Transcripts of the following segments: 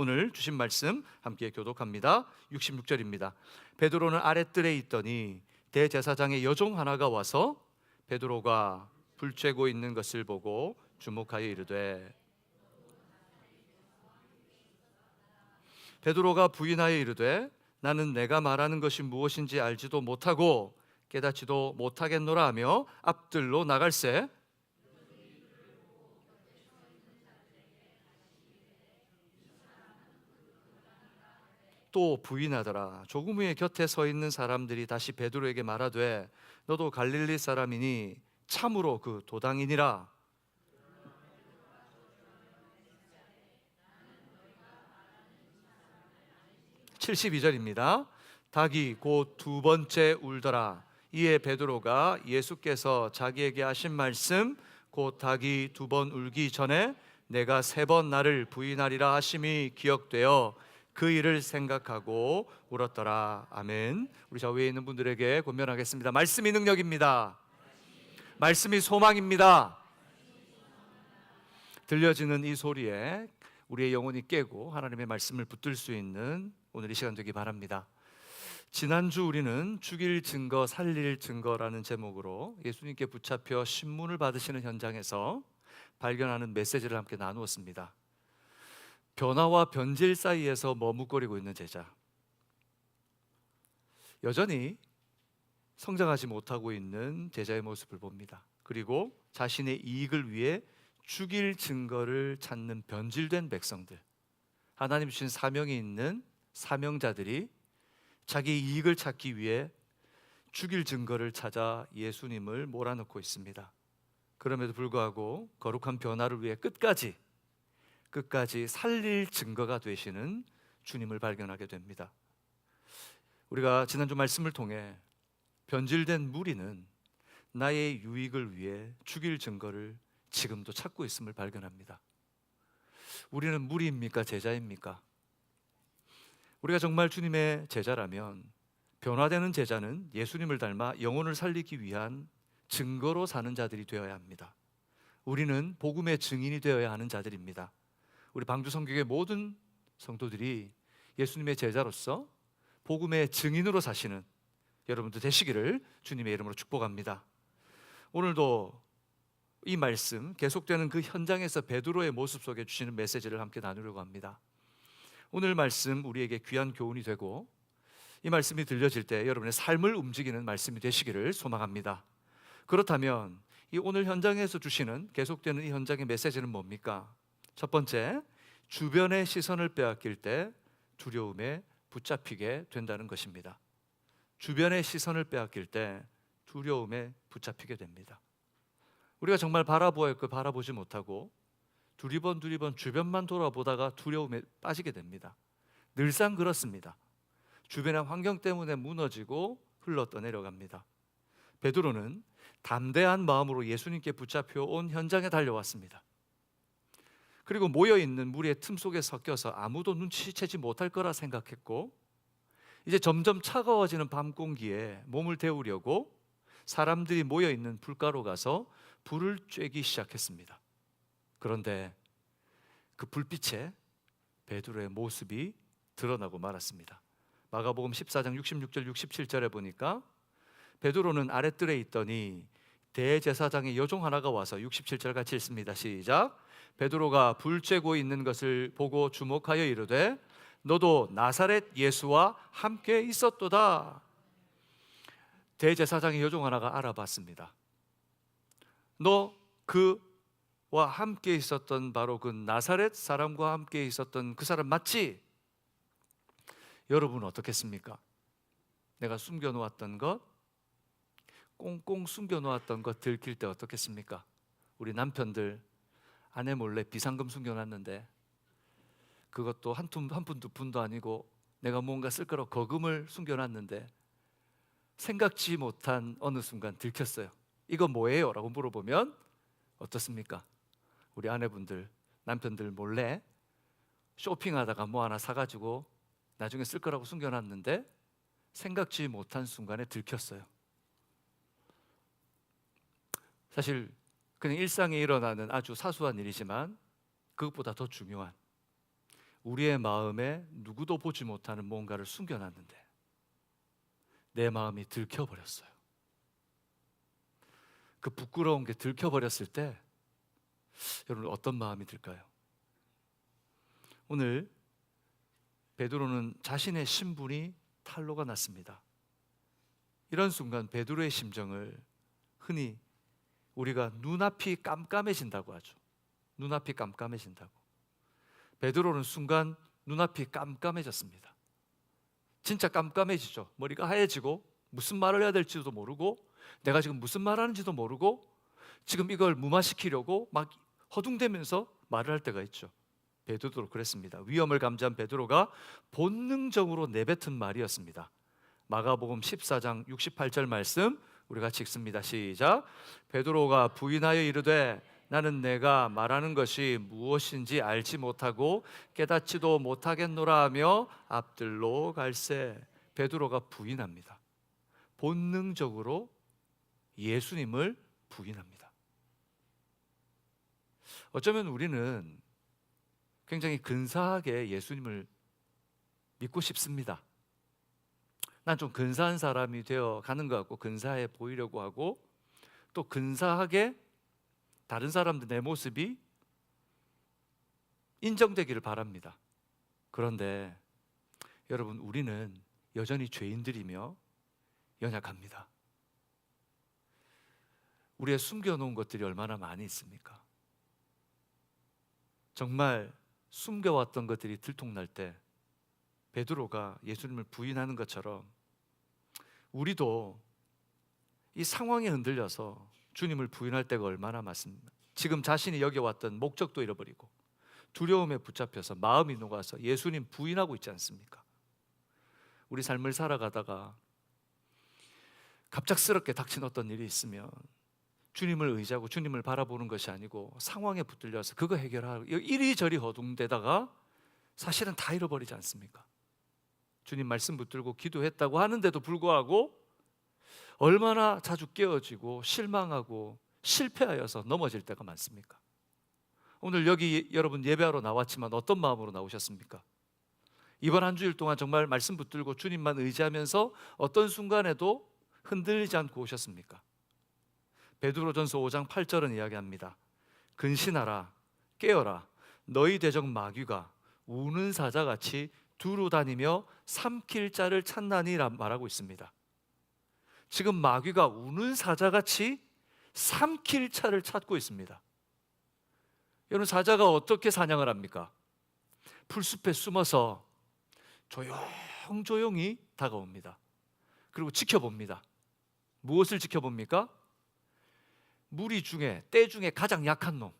오늘 주신 말씀 함께 교독합니다. 66절입니다. 베드로는 아랫뜰에 있더니 대제사장의 여종 하나가 와서 베드로가 불 쬐고 있는 것을 보고 주목하여 이르되, 베드로가 부인하여 이르되 나는 내가 말하는 것이 무엇인지 알지도 못하고 깨닫지도 못하겠노라 하며 앞뜰로 나갈새 또 부인하더라. 조금 후에 곁에 서 있는 사람들이 다시 베드로에게 말하되 너도 갈릴리 사람이니 참으로 그 도당이니라. 72절입니다. 닭이 곧 두 번째 울더라. 이에 베드로가 예수께서 자기에게 하신 말씀 곧 닭이 두 번 울기 전에 내가 세 번 나를 부인하리라 하심이 기억되어 그 일을 생각하고 울었더라. 아멘. 우리 좌우에 있는 분들에게 권면하겠습니다. 말씀이 능력입니다. 말씀이 소망입니다. 들려지는 이 소리에 우리의 영혼이 깨고 하나님의 말씀을 붙들 수 있는 오늘 이 시간 되기 바랍니다. 지난주 우리는 죽일 증거, 살릴 증거라는 제목으로 예수님께 붙잡혀 신문을 받으시는 현장에서 발견하는 메시지를 함께 나누었습니다. 변화와 변질 사이에서 머뭇거리고 있는 제자, 여전히 성장하지 못하고 있는 제자의 모습을 봅니다. 그리고 자신의 이익을 위해 죽일 증거를 찾는 변질된 백성들, 하나님 주신 사명이 있는 사명자들이 자기 이익을 찾기 위해 죽일 증거를 찾아 예수님을 몰아넣고 있습니다. 그럼에도 불구하고 거룩한 변화를 위해 끝까지 살릴 증거가 되시는 주님을 발견하게 됩니다. 우리가 지난주 말씀을 통해 변질된 무리는 나의 유익을 위해 죽일 증거를 지금도 찾고 있음을 발견합니다. 우리는 무리입니까? 제자입니까? 우리가 정말 주님의 제자라면 변화되는 제자는 예수님을 닮아 영혼을 살리기 위한 증거로 사는 자들이 되어야 합니다. 우리는 복음의 증인이 되어야 하는 자들입니다. 우리 방주 성교의 모든 성도들이 예수님의 제자로서 복음의 증인으로 사시는 여러분들 되시기를 주님의 이름으로 축복합니다. 오늘도 이 말씀, 계속되는 그 현장에서 베드로의 모습 속에 주시는 메시지를 함께 나누려고 합니다. 오늘 말씀 우리에게 귀한 교훈이 되고 이 말씀이 들려질 때 여러분의 삶을 움직이는 말씀이 되시기를 소망합니다. 그렇다면 이 오늘 현장에서 주시는 계속되는 이 현장의 메시지는 뭡니까? 첫 번째, 주변의 시선을 빼앗길 때 두려움에 붙잡히게 된다는 것입니다. 주변의 시선을 빼앗길 때 두려움에 붙잡히게 됩니다. 우리가 정말 바라보아야 할 걸 바라보지 못하고 두리번 주변만 돌아보다가 두려움에 빠지게 됩니다. 늘상 그렇습니다. 주변의 환경 때문에 무너지고 흘러떠내려갑니다. 베드로는 담대한 마음으로 예수님께 붙잡혀 온 현장에 달려왔습니다. 그리고 모여있는 무리의 틈 속에 섞여서 아무도 눈치채지 못할 거라 생각했고, 이제 점점 차가워지는 밤 공기에 몸을 데우려고 사람들이 모여있는 불가로 가서 불을 쬐기 시작했습니다. 그런데 그 불빛에 베드로의 모습이 드러나고 말았습니다. 마가복음 14장 66절 67절에 보니까 베드로는 아랫뜰에 있더니 대제사장의 여종 하나가 와서 67절 같이 읽습니다. 시작. 베드로가 불 쬐고 있는 것을 보고 주목하여 이르되 너도 나사렛 예수와 함께 있었도다. 대제사장의 여종 하나가 알아봤습니다. 너 그와 함께 있었던 바로 그 나사렛 사람과 함께 있었던 그 사람 맞지? 여러분은 어떻겠습니까? 내가 숨겨놓았던 것, 꽁꽁 숨겨놓았던 것 들킬 때 어떻겠습니까? 우리 남편들 아내 몰래 비상금 숨겨놨는데 그것도 한 푼 두 푼도 아니고 내가 뭔가 쓸 거라고 거금을 숨겨놨는데 생각지 못한 어느 순간 들켰어요. 이거 뭐예요? 라고 물어보면 어떻습니까? 우리 아내분들, 남편들 몰래 쇼핑하다가 뭐 하나 사가지고 나중에 쓸 거라고 숨겨놨는데 생각지 못한 순간에 들켰어요. 사실 그냥 일상에 일어나는 아주 사소한 일이지만 그것보다 더 중요한, 우리의 마음에 누구도 보지 못하는 뭔가를 숨겨놨는데 내 마음이 들켜버렸어요. 그 부끄러운 게 들켜버렸을 때 여러분 어떤 마음이 들까요? 오늘 베드로는 자신의 신분이 탄로가 났습니다. 이런 순간 베드로의 심정을 흔히 우리가 눈앞이 깜깜해진다고 하죠. 눈앞이 깜깜해진다고. 베드로는 순간 눈앞이 깜깜해졌습니다. 진짜 깜깜해지죠. 머리가 하얘지고 무슨 말을 해야 될지도 모르고 내가 지금 무슨 말 하는지도 모르고 지금 이걸 무마시키려고 막 허둥대면서 말을 할 때가 있죠. 베드로도 그랬습니다. 위험을 감지한 베드로가 본능적으로 내뱉은 말이었습니다. 마가복음 14장 68절 말씀 우리 같이 읽습니다. 시작. 베드로가 부인하여 이르되 나는 내가 말하는 것이 무엇인지 알지 못하고 깨닫지도 못하겠노라 하며 앞들로 갈새. 베드로가 부인합니다. 본능적으로 예수님을 부인합니다. 어쩌면 우리는 굉장히 근사하게 예수님을 믿고 싶습니다. 난 좀 근사한 사람이 되어 가는 것 같고 근사해 보이려고 하고 또 근사하게 다른 사람들 내 모습이 인정되기를 바랍니다. 그런데 여러분 우리는 여전히 죄인들이며 연약합니다. 우리의 숨겨놓은 것들이 얼마나 많이 있습니까? 정말 숨겨왔던 것들이 들통날 때 베드로가 예수님을 부인하는 것처럼 우리도 이 상황에 흔들려서 주님을 부인할 때가 얼마나 많습니다. 지금 자신이 여겨왔던 목적도 잃어버리고 두려움에 붙잡혀서 마음이 녹아서 예수님 부인하고 있지 않습니까? 우리 삶을 살아가다가 갑작스럽게 닥친 어떤 일이 있으면 주님을 의지하고 주님을 바라보는 것이 아니고 상황에 붙들려서 그거 해결하고 이리저리 허둥대다가 사실은 다 잃어버리지 않습니까? 주님 말씀 붙들고 기도했다고 하는데도 불구하고 얼마나 자주 깨어지고 실망하고 실패하여서 넘어질 때가 많습니까? 오늘 여기 여러분 예배하러 나왔지만 어떤 마음으로 나오셨습니까? 이번 한 주일 동안 정말 말씀 붙들고 주님만 의지하면서 어떤 순간에도 흔들리지 않고 오셨습니까? 베드로전서 5장 8절은 이야기합니다. 근신하라 깨어라 너희 대적 마귀가 우는 사자같이 두루 다니며 삼킬 자를 찾나니라 말하고 있습니다. 지금 마귀가 우는 사자같이 삼킬 자를 찾고 있습니다. 여러분 사자가 어떻게 사냥을 합니까? 풀숲에 숨어서 조용조용히 다가옵니다. 그리고 지켜봅니다. 무엇을 지켜봅니까? 무리 중에 떼 중에 가장 약한 놈,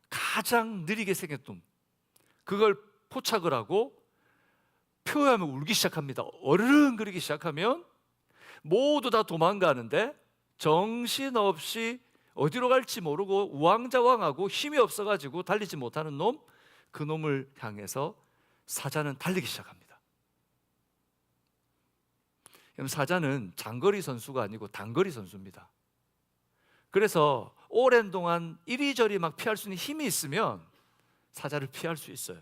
가장 느리게 생긴 놈, 그걸 포착을 하고 표하면 울기 시작합니다. 어르렁거리기 시작하면 모두 다 도망가는데 정신없이 어디로 갈지 모르고 우왕좌왕하고 힘이 없어가지고 달리지 못하는 놈, 그 놈을 향해서 사자는 달리기 시작합니다. 사자는 장거리 선수가 아니고 단거리 선수입니다. 그래서 오랜 동안 이리저리 막 피할 수 있는 힘이 있으면 사자를 피할 수 있어요.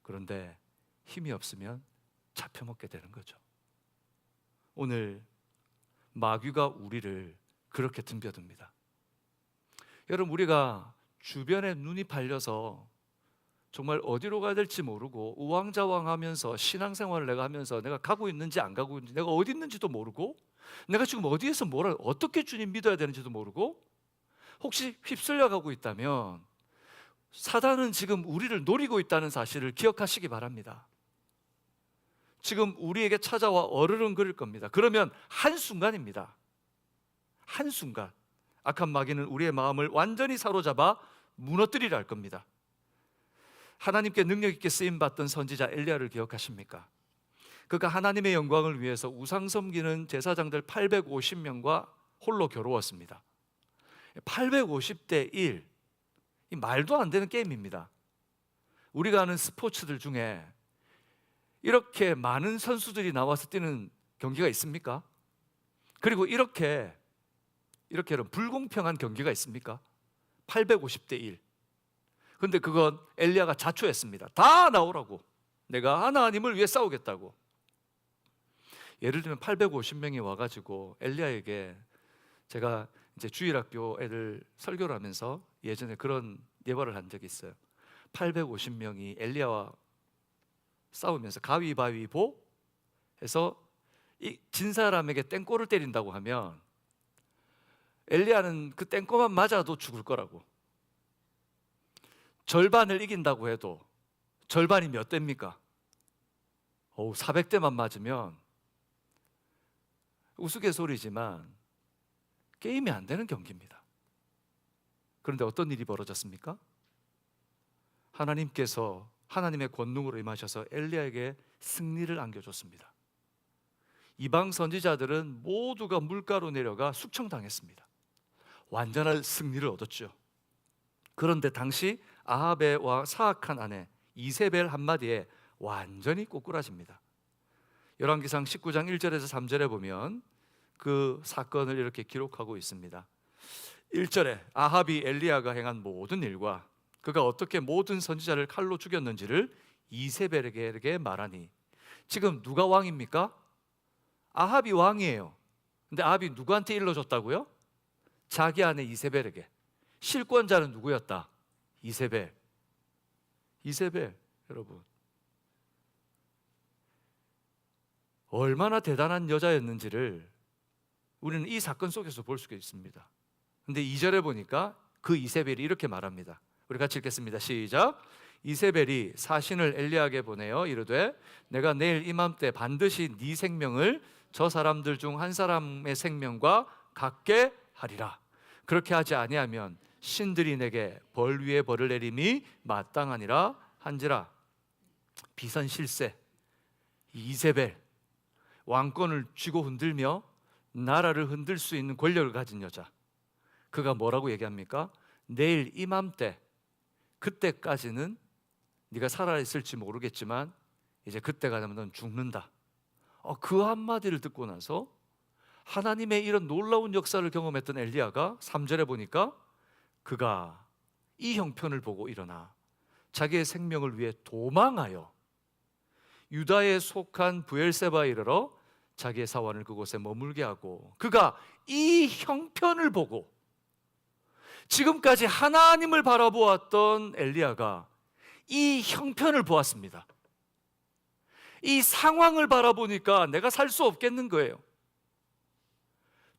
그런데 힘이 없으면 잡혀먹게 되는 거죠. 오늘 마귀가 우리를 그렇게 덤벼듭니다. 여러분 우리가 주변에 눈이 팔려서 정말 어디로 가야 될지 모르고 우왕좌왕하면서 신앙생활을 내가 하면서 내가 가고 있는지 안 가고 있는지 내가 어디 있는지도 모르고 내가 지금 어디에서 뭘 어떻게 주님 믿어야 되는지도 모르고 혹시 휩쓸려 가고 있다면 사단은 지금 우리를 노리고 있다는 사실을 기억하시기 바랍니다. 지금 우리에게 찾아와 어르렁거릴 겁니다. 그러면 한순간입니다. 한순간 악한 마귀는 우리의 마음을 완전히 사로잡아 무너뜨리려 할 겁니다. 하나님께 능력 있게 쓰임받던 선지자 엘리야를 기억하십니까? 그가 하나님의 영광을 위해서 우상 섬기는 제사장들 850명과 홀로 겨루었습니다. 850대 1, 이 말도 안 되는 게임입니다. 우리가 아는 스포츠들 중에 이렇게 많은 선수들이 나와서 뛰는 경기가 있습니까? 그리고 이렇게 불공평한 경기가 있습니까? 850대 1. 근데 그건 엘리야가 자초했습니다. 다 나오라고. 내가 하나님을 위해 싸우겠다고. 예를 들면 850명이 와가지고 엘리야에게, 제가 이제 주일학교 애들 설교를 하면서 예전에 그런 예화를 한 적이 있어요. 850명이 엘리야와 싸우면서 가위바위보 해서 진 사람에게 땡꼬를 때린다고 하면 엘리야는 그 땡꼬만 맞아도 죽을 거라고. 절반을 이긴다고 해도 절반이 몇 대입니까? 400대만 맞으면 우스갯소리지만 게임이 안 되는 경기입니다. 그런데 어떤 일이 벌어졌습니까? 하나님께서 하나님의 권능으로 임하셔서 엘리야에게 승리를 안겨줬습니다. 이방 선지자들은 모두가 물가로 내려가 숙청당했습니다. 완전한 승리를 얻었죠. 그런데 당시 아합의 사악한 아내 이세벨 한마디에 완전히 꼬꾸라집니다. 열왕기상 19장 1절에서 3절에 보면 그 사건을 이렇게 기록하고 있습니다. 1절에 아합이 엘리야가 행한 모든 일과 그가 어떻게 모든 선지자를 칼로 죽였는지를 이세벨에게 말하니. 지금 누가 왕입니까? 아합이 왕이에요. 근데 아합이 누구한테 일러줬다고요? 자기 아내 이세벨에게. 실권자는 누구였다? 이세벨. 여러분, 얼마나 대단한 여자였는지를 우리는 이 사건 속에서 볼 수가 있습니다. 근데 2절에 보니까 그 이세벨이 이렇게 말합니다. 우리 같이 읽겠습니다. 시작. 이세벨이 사신을 엘리야에게 보내어 이르되 내가 내일 이맘때 반드시 네 생명을 저 사람들 중 한 사람의 생명과 같게 하리라. 그렇게 하지 아니하면 신들이 내게 벌 위에 벌을 내림이 마땅하니라 한지라. 비선실세 이세벨, 왕권을 쥐고 흔들며 나라를 흔들 수 있는 권력을 가진 여자. 그가 뭐라고 얘기합니까? 내일 이맘때, 그때까지는 네가 살아있을지 모르겠지만 이제 그때가 되면 넌 죽는다. 그 한마디를 듣고 나서 하나님의 이런 놀라운 역사를 경험했던 엘리야가 3절에 보니까 그가 이 형편을 보고 일어나 자기의 생명을 위해 도망하여 유다에 속한 브엘세바에 이르러 자기의 사원을 그곳에 머물게 하고, 그가 이 형편을 보고, 지금까지 하나님을 바라보았던 엘리야가 이 형편을 보았습니다. 이 상황을 바라보니까 내가 살 수 없겠는 거예요.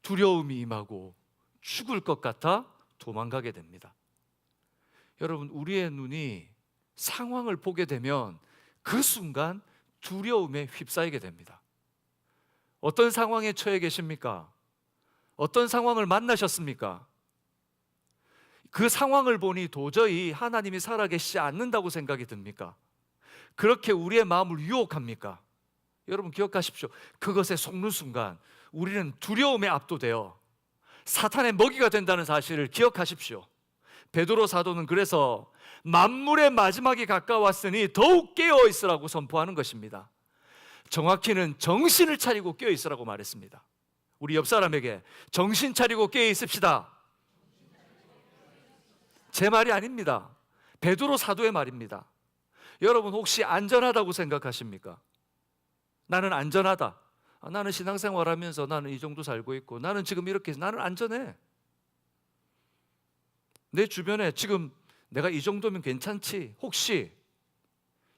두려움이 임하고 죽을 것 같아 도망가게 됩니다. 여러분, 우리의 눈이 상황을 보게 되면 그 순간 두려움에 휩싸이게 됩니다. 어떤 상황에 처해 계십니까? 어떤 상황을 만나셨습니까? 그 상황을 보니 도저히 하나님이 살아계시지 않는다고 생각이 듭니까? 그렇게 우리의 마음을 유혹합니까? 여러분 기억하십시오. 그것에 속는 순간 우리는 두려움에 압도되어 사탄의 먹이가 된다는 사실을 기억하십시오. 베드로 사도는 그래서 만물의 마지막이 가까웠으니 더욱 깨어 있으라고 선포하는 것입니다. 정확히는 정신을 차리고 깨어 있으라고 말했습니다. 우리 옆 사람에게 정신 차리고 깨어 있읍시다. 제 말이 아닙니다. 베드로 사도의 말입니다. 여러분 혹시 안전하다고 생각하십니까? 나는 안전하다. 나는 신앙생활하면서 나는 이 정도 살고 있고 나는 지금 이렇게 나는 안전해. 내 주변에 지금 내가 이 정도면 괜찮지, 혹시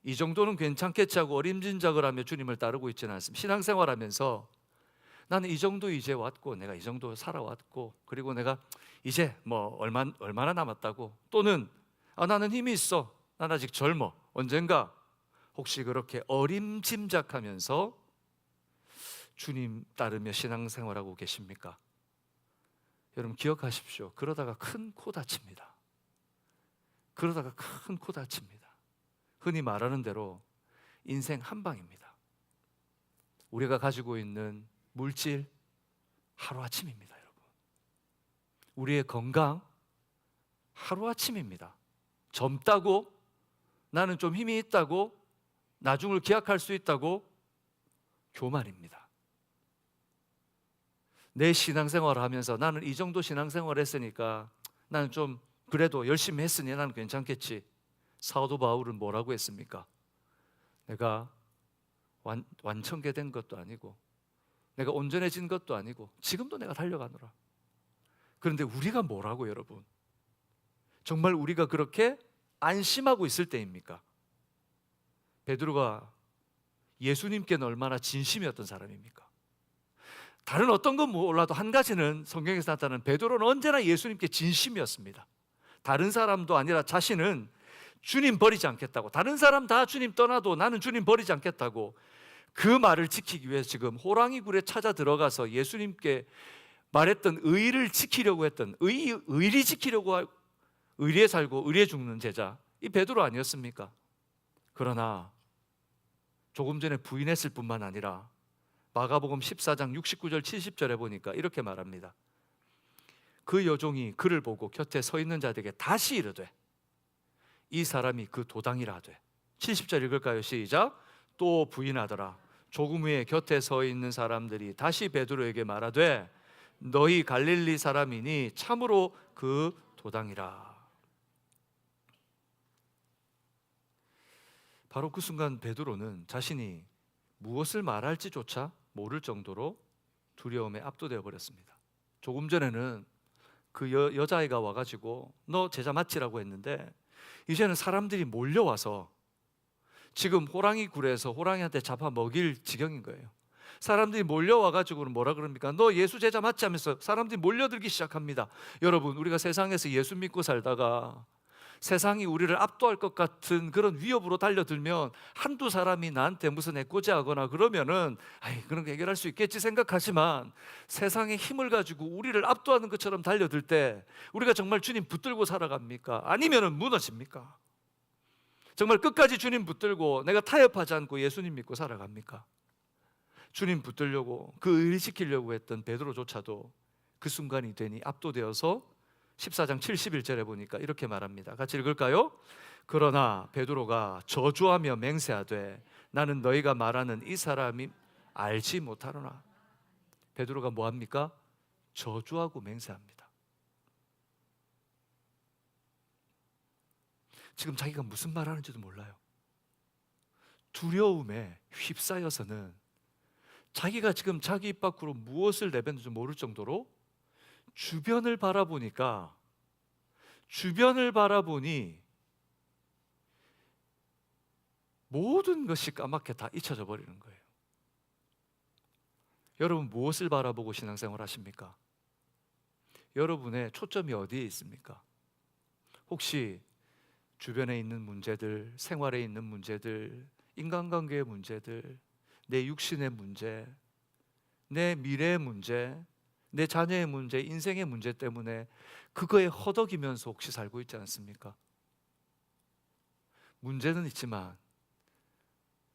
이 정도는 괜찮겠지 하고 어림짐작을 하며 주님을 따르고 있지는 않습니다. 신앙생활하면서 나는 이 정도 이제 왔고 내가 이 정도 살아왔고 그리고 내가 이제 뭐 얼마나 남았다고, 또는 나는 힘이 있어, 난 아직 젊어, 언젠가, 혹시 그렇게 어림짐작하면서 주님 따르며 신앙생활하고 계십니까? 여러분 기억하십시오. 그러다가 큰 코 다칩니다. 그러다가 큰 코 다칩니다. 흔히 말하는 대로 인생 한 방입니다. 우리가 가지고 있는 물질 하루아침입니다. 여러분, 우리의 건강 하루아침입니다. 젊다고, 나는 좀 힘이 있다고, 나중을 기약할 수 있다고 교만입니다. 내 신앙생활을 하면서 나는 이 정도 신앙생활을 했으니까 나는 좀 그래도 열심히 했으니 나는 괜찮겠지, 사도 바울은 뭐라고 했습니까? 내가 완성된 것도 아니고 내가 온전해진 것도 아니고 지금도 내가 달려가노라. 그런데 우리가 뭐라고 여러분? 정말 우리가 그렇게 안심하고 있을 때입니까? 베드로가 예수님께는 얼마나 진심이었던 사람입니까? 다른 어떤 건 몰라도 한 가지는 성경에서 나타나는 베드로는 언제나 예수님께 진심이었습니다. 다른 사람도 아니라 자신은 주님 버리지 않겠다고, 다른 사람 다 주님 떠나도 나는 주님 버리지 않겠다고 그 말을 지키기 위해서 지금 호랑이 굴에 찾아 들어가서 예수님께 말했던 의를 지키려고 했던 의리 지키려고 의리에 살고 의리에 죽는 제자, 이 베드로 아니었습니까? 그러나 조금 전에 부인했을 뿐만 아니라 마가복음 14장 69절 70절에 보니까 이렇게 말합니다. 그 여종이 그를 보고 곁에 서 있는 자들에게 다시 이르되 이 사람이 그 도당이라 하되. 70절 읽을까요? 시작. 또 부인하더라. 조금 후에 곁에 서 있는 사람들이 다시 베드로에게 말하되 너희 갈릴리 사람이니 참으로 그 도당이라. 바로 그 순간 베드로는 자신이 무엇을 말할지조차 모를 정도로 두려움에 압도되어 버렸습니다. 조금 전에는 그 여자아이가 와가지고 너 제자 맞지라고 했는데 이제는 사람들이 몰려와서 지금 호랑이 굴에서 호랑이한테 잡아 먹일 지경인 거예요. 사람들이 몰려와가지고는 뭐라 그럽니까? 너 예수 제자 맞지? 하면서 사람들이 몰려들기 시작합니다. 여러분, 우리가 세상에서 예수 믿고 살다가 세상이 우리를 압도할 것 같은 그런 위협으로 달려들면 한두 사람이 나한테 무슨 애꼬지하거나 그러면은 그런 거 해결할 수 있겠지 생각하지만 세상의 힘을 가지고 우리를 압도하는 것처럼 달려들 때 우리가 정말 주님 붙들고 살아갑니까? 아니면은 무너집니까? 정말 끝까지 주님 붙들고 내가 타협하지 않고 예수님 믿고 살아갑니까? 주님 붙들려고 그 의리 지키려고 했던 베드로조차도 그 순간이 되니 압도되어서 14장 71절에 보니까 이렇게 말합니다. 같이 읽을까요? 그러나 베드로가 저주하며 맹세하되 나는 너희가 말하는 이 사람이 알지 못하노라. 베드로가 뭐합니까? 저주하고 맹세합니다. 지금 자기가 무슨 말하는지도 몰라요. 두려움에 휩싸여서는 자기가 지금 자기 입 밖으로 무엇을 내뱉는지 모를 정도로 주변을 바라보니 모든 것이 까맣게 다 잊혀져 버리는 거예요. 여러분, 무엇을 바라보고 신앙생활 하십니까? 여러분의 초점이 어디에 있습니까? 혹시 주변에 있는 문제들, 생활에 있는 문제들, 인간관계의 문제들, 내 육신의 문제, 내 미래의 문제, 내 자녀의 문제, 인생의 문제 때문에 그거에 허덕이면서 혹시 살고 있지 않습니까? 문제는 있지만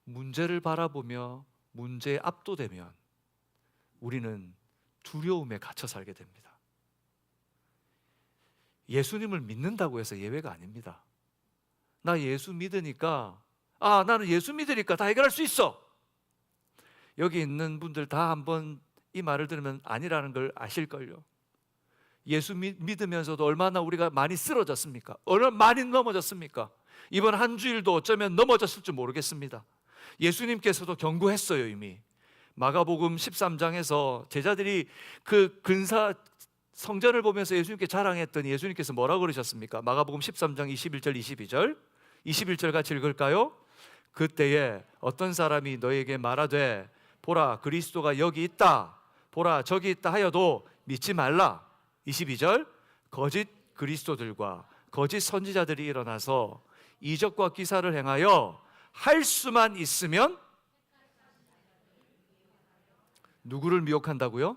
문제를 바라보며 문제에 압도되면 우리는 두려움에 갇혀 살게 됩니다. 예수님을 믿는다고 해서 예외가 아닙니다. 나 예수 믿으니까 나는 예수 믿으니까 다 해결할 수 있어. 여기 있는 분들 다 한번 이 말을 들으면 아니라는 걸 아실걸요. 예수 믿으면서도 얼마나 우리가 많이 쓰러졌습니까? 얼마나 많이 넘어졌습니까? 이번 한 주일도 어쩌면 넘어졌을지 모르겠습니다. 예수님께서도 경고했어요. 이미 마가복음 13장에서 제자들이 그 근사 성전을 보면서 예수님께 자랑했더니 예수님께서 뭐라고 그러셨습니까? 마가복음 13장 21절 22절 21절 같이 읽을까요? 그때에 어떤 사람이 너에게 말하되 보라 그리스도가 여기 있다, 보라 저기 있다 하여도 믿지 말라. 22절 거짓 그리스도들과 거짓 선지자들이 일어나서 이적과 기사를 행하여 할 수만 있으면 누구를 미혹한다고요?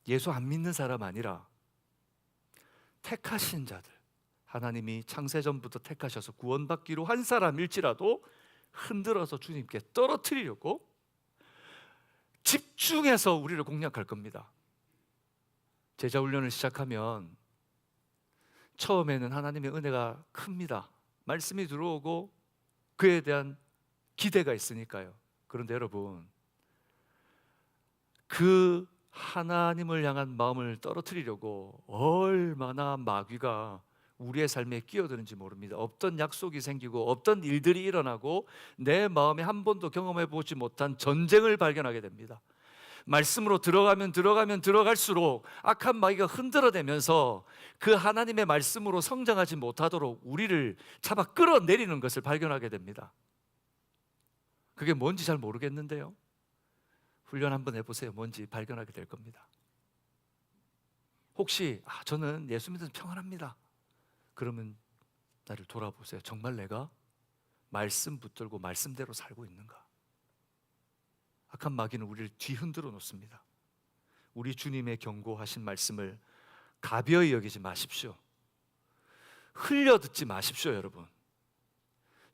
예수 안 믿는 사람 아니라 택하신 자들, 하나님이 창세전부터 택하셔서 구원받기로 한 사람일지라도 흔들어서 주님께 떨어뜨리려고 집중해서 우리를 공략할 겁니다. 제자훈련을 시작하면 처음에는 하나님의 은혜가 큽니다. 말씀이 들어오고 그에 대한 기대가 있으니까요. 그런데 여러분, 그 하나님을 향한 마음을 떨어뜨리려고 얼마나 마귀가 우리의 삶에 끼어드는지 모릅니다. 없던 약속이 생기고 없던 일들이 일어나고 내 마음에 한 번도 경험해 보지 못한 전쟁을 발견하게 됩니다. 말씀으로 들어가면 들어갈수록 악한 마귀가 흔들어대면서 그 하나님의 말씀으로 성장하지 못하도록 우리를 잡아 끌어내리는 것을 발견하게 됩니다. 그게 뭔지 잘 모르겠는데요, 훈련 한번 해보세요. 뭔지 발견하게 될 겁니다. 혹시 저는 예수 믿어서 평안합니다, 그러면 나를 돌아보세요. 정말 내가 말씀 붙들고 말씀대로 살고 있는가? 악한 마귀는 우리를 뒤흔들어 놓습니다. 우리 주님의 경고하신 말씀을 가벼이 여기지 마십시오. 흘려 듣지 마십시오, 여러분.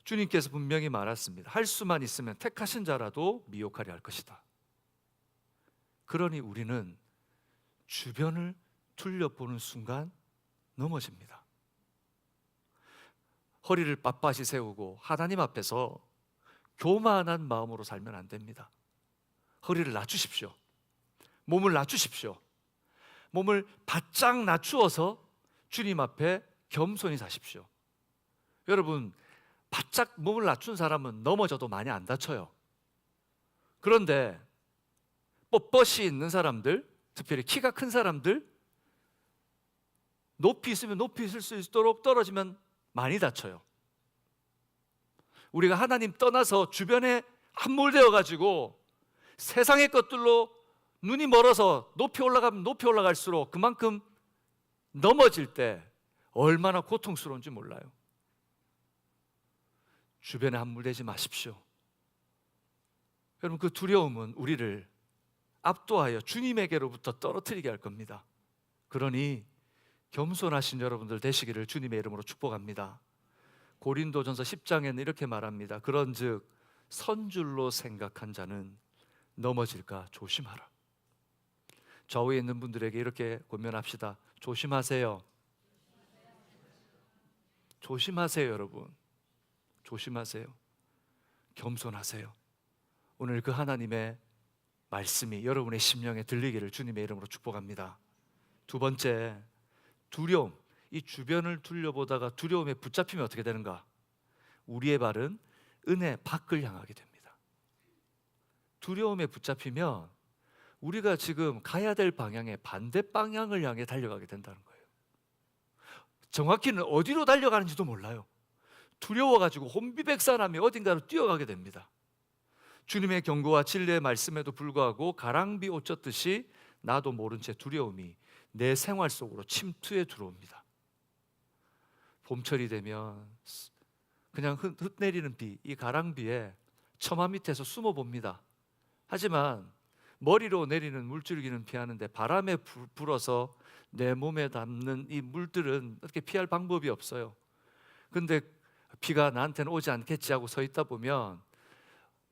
주님께서 분명히 말했습니다. 할 수만 있으면 택하신 자라도 미혹하려 할 것이다. 그러니 우리는 주변을 둘러보는 순간 넘어집니다. 허리를 빳빳이 세우고 하나님 앞에서 교만한 마음으로 살면 안 됩니다. 허리를 낮추십시오. 몸을 낮추십시오. 몸을 바짝 낮추어서 주님 앞에 겸손히 사십시오. 여러분, 바짝 몸을 낮춘 사람은 넘어져도 많이 안 다쳐요. 그런데 뻣뻣이 있는 사람들, 특별히 키가 큰 사람들, 높이 있으면 높이 있을 수 있도록 떨어지면 많이 다쳐요. 우리가 하나님 떠나서 주변에 함몰되어 가지고 세상의 것들로 눈이 멀어서 높이 올라가면 높이 올라갈수록 그만큼 넘어질 때 얼마나 고통스러운지 몰라요. 주변에 함몰되지 마십시오. 여러분, 그 두려움은 우리를 압도하여 주님에게로부터 떨어뜨리게 할 겁니다. 그러니 겸손하신 여러분들 되시기를 주님의 이름으로 축복합니다. 고린도전서 10장에는 이렇게 말합니다. 그런즉 선줄로 생각한 자는 넘어질까 조심하라. 좌우에 있는 분들에게 이렇게 권면합시다. 조심하세요. 조심하세요, 여러분. 조심하세요. 겸손하세요. 오늘 그 하나님의 말씀이 여러분의 심령에 들리기를 주님의 이름으로 축복합니다. 두 번째, 두려움. 이 주변을 둘러보다가 두려움에 붙잡히면 어떻게 되는가? 우리의 발은 은혜 밖을 향하게 됩니다. 두려움에 붙잡히면 우리가 지금 가야 될 방향의 반대 방향을 향해 달려가게 된다는 거예요. 정확히는 어디로 달려가는지도 몰라요. 두려워가지고 혼비백산하며 어딘가로 뛰어가게 됩니다. 주님의 경고와 진리의 말씀에도 불구하고 가랑비 옷 젖듯이 나도 모른 채 두려움이 내 생활 속으로 침투해 들어옵니다. 봄철이 되면 그냥 흩내리는 비, 이 가랑비에 처마 밑에서 숨어 봅니다. 하지만 머리로 내리는 물줄기는 피하는데 바람에 불어서 내 몸에 닿는 이 물들은 어떻게 피할 방법이 없어요. 근데 비가 나한테는 오지 않겠지 하고 서 있다 보면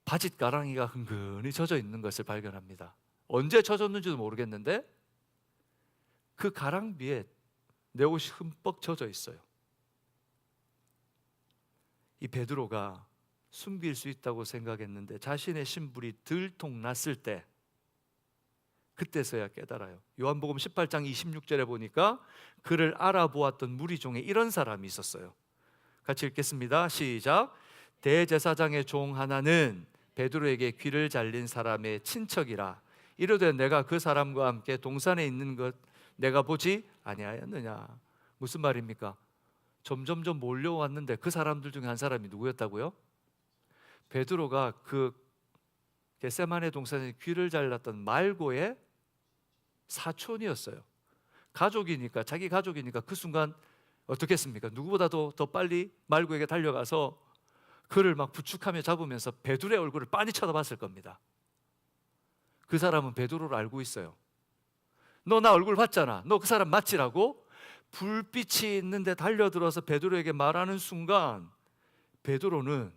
바짓가랑이가 흥건히 젖어 있는 것을 발견합니다. 언제 젖었는지도 모르겠는데 그 가랑비에 내 옷이 흠뻑 젖어 있어요. 이 베드로가 숨길 수 있다고 생각했는데 자신의 신불이 들통났을 때 그때서야 깨달아요. 요한복음 18장 26절에 보니까 그를 알아보았던 무리 중에 이런 사람이 있었어요. 같이 읽겠습니다. 시작. 대제사장의 종 하나는 베드로에게 귀를 잘린 사람의 친척이라 이르되 내가 그 사람과 함께 동산에 있는 것 내가 보지 아니하였느냐. 무슨 말입니까? 점점점 몰려왔는데 그 사람들 중에 한 사람이 누구였다고요? 베드로가 그 겟세마네 동산에 귀를 잘랐던 말고의 사촌이었어요. 가족이니까, 자기 가족이니까 그 순간 어떻겠습니까? 누구보다도 더 빨리 말고에게 달려가서 그를 막 부축하며 잡으면서 베드로의 얼굴을 빤히 쳐다봤을 겁니다. 그 사람은 베드로를 알고 있어요. 너 나 얼굴 봤잖아. 너 그 사람 맞지라고? 불빛이 있는데 달려들어서 베드로에게 말하는 순간 베드로는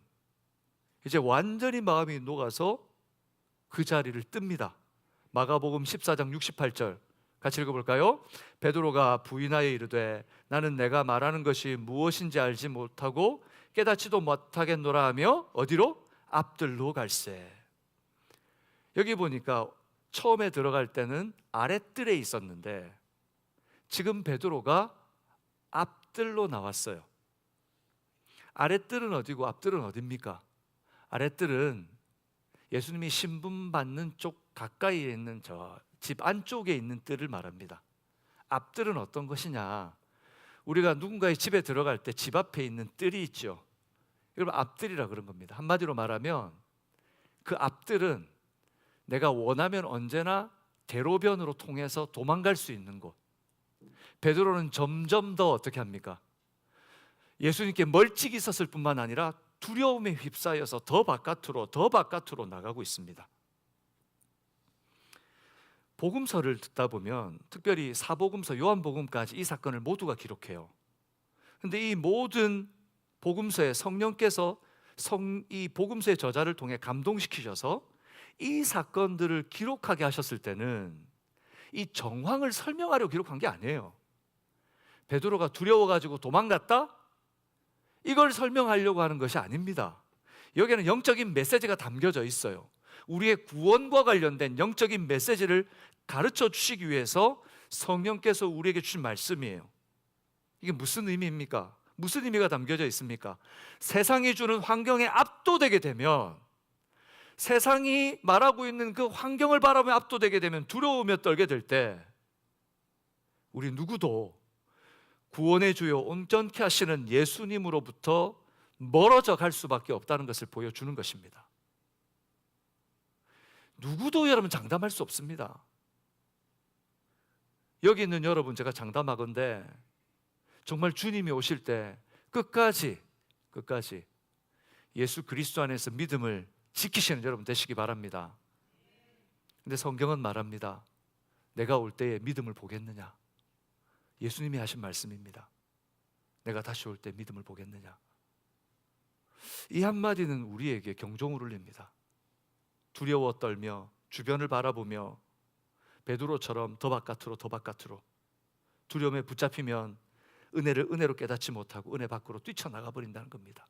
이제 완전히 마음이 녹아서 그 자리를 뜹니다. 마가복음 14장 68절 같이 읽어볼까요? 베드로가 부인하여 이르되 나는 내가 말하는 것이 무엇인지 알지 못하고 깨닫지도 못하겠노라 하며 어디로? 앞들로 갈새. 여기 보니까 처음에 들어갈 때는 아랫뜰에 있었는데 지금 베드로가 앞뜰로 나왔어요. 아랫뜰은 어디고 앞뜰은 어딥니까? 아랫뜰은 예수님이 신분 받는 쪽 가까이에 있는 저 집 안쪽에 있는 뜰을 말합니다. 앞뜰은 어떤 것이냐? 우리가 누군가의 집에 들어갈 때 집 앞에 있는 뜰이 있죠. 여러분, 앞뜰이라 그런 겁니다. 한마디로 말하면 그 앞뜰은 내가 원하면 언제나 대로변으로 통해서 도망갈 수 있는 곳. 베드로는 점점 더 어떻게 합니까? 예수님께 멀찍이 섰을 뿐만 아니라 두려움에 휩싸여서 더 바깥으로 나가고 있습니다. 복음서를 듣다 보면 특별히 사복음서, 요한복음까지 이 사건을 모두가 기록해요. 그런데 이 모든 복음서에 성령께서 이 복음서의 저자를 통해 감동시키셔서 이 사건들을 기록하게 하셨을 때는 이 정황을 설명하려고 기록한 게 아니에요. 베드로가 두려워가지고 도망갔다? 이걸 설명하려고 하는 것이 아닙니다. 여기에는 영적인 메시지가 담겨져 있어요. 우리의 구원과 관련된 영적인 메시지를 가르쳐 주시기 위해서 성령께서 우리에게 주신 말씀이에요. 이게 무슨 의미입니까? 무슨 의미가 담겨져 있습니까? 세상이 주는 환경에 압도되게 되면, 세상이 말하고 있는 그 환경을 바라보며 압도되게 되면, 두려우며 떨게 될 때 우리 누구도 구원의 주요 온전케 하시는 예수님으로부터 멀어져 갈 수밖에 없다는 것을 보여주는 것입니다. 누구도 여러분 장담할 수 없습니다. 여기 있는 여러분, 제가 장담하건대 정말 주님이 오실 때 끝까지 예수 그리스도 안에서 믿음을 지키시는 여러분 되시기 바랍니다. 근데 성경은 말합니다. 내가 올 때에 믿음을 보겠느냐? 예수님이 하신 말씀입니다. 내가 다시 올 때 믿음을 보겠느냐? 이 한마디는 우리에게 경종을 울립니다. 두려워 떨며 주변을 바라보며 베드로처럼 더 바깥으로 두려움에 붙잡히면 은혜를 은혜로 깨닫지 못하고 은혜 밖으로 뛰쳐나가 버린다는 겁니다.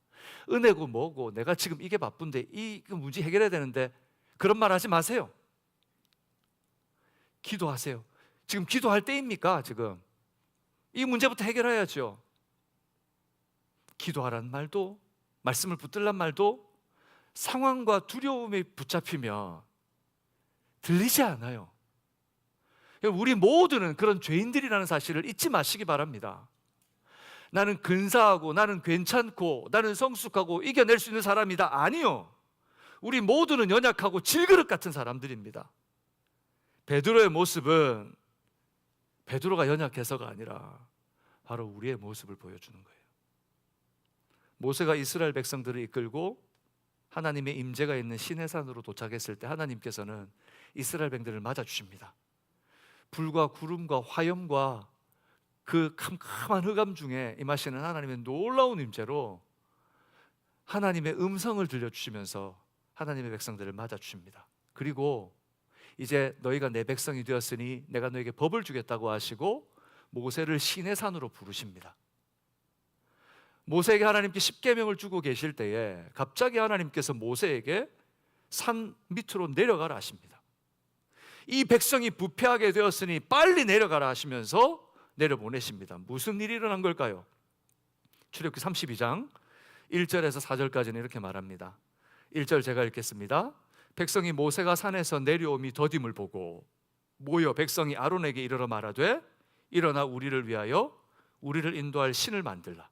은혜고 뭐고 내가 지금 이게 바쁜데 이 문제 해결해야 되는데 그런 말 하지 마세요. 기도하세요. 지금 기도할 때입니까? 지금 이 문제부터 해결해야죠. 기도하라는 말도, 말씀을 붙들란 말도 상황과 두려움에 붙잡히면 들리지 않아요. 우리 모두는 그런 죄인들이라는 사실을 잊지 마시기 바랍니다. 나는 근사하고 나는 괜찮고 나는 성숙하고 이겨낼 수 있는 사람이다. 아니요. 우리 모두는 연약하고 질그릇 같은 사람들입니다. 베드로의 모습은 베드로가 연약해서가 아니라 바로 우리의 모습을 보여주는 거예요. 모세가 이스라엘 백성들을 이끌고 하나님의 임재가 있는 시내산으로 도착했을 때 하나님께서는 이스라엘 백성들을 맞아주십니다. 불과 구름과 화염과 그 캄캄한 흑암 중에 임하시는 하나님의 놀라운 임재로 하나님의 음성을 들려주시면서 하나님의 백성들을 맞아주십니다. 그리고 이제 너희가 내 백성이 되었으니 내가 너에게 법을 주겠다고 하시고 모세를 시내산으로 부르십니다. 모세에게 하나님께 십계명을 주고 계실 때에 갑자기 하나님께서 모세에게 산 밑으로 내려가라 하십니다. 이 백성이 부패하게 되었으니 빨리 내려가라 하시면서 내려보내십니다. 무슨 일이 일어난 걸까요? 출애굽기 32장 1절에서 4절까지는 이렇게 말합니다. 1절 제가 읽겠습니다. 백성이 모세가 산에서 내려옴이 더딤을 보고 모여 백성이 아론에게 이르러 말하되 일어나 우리를 위하여 우리를 인도할 신을 만들라.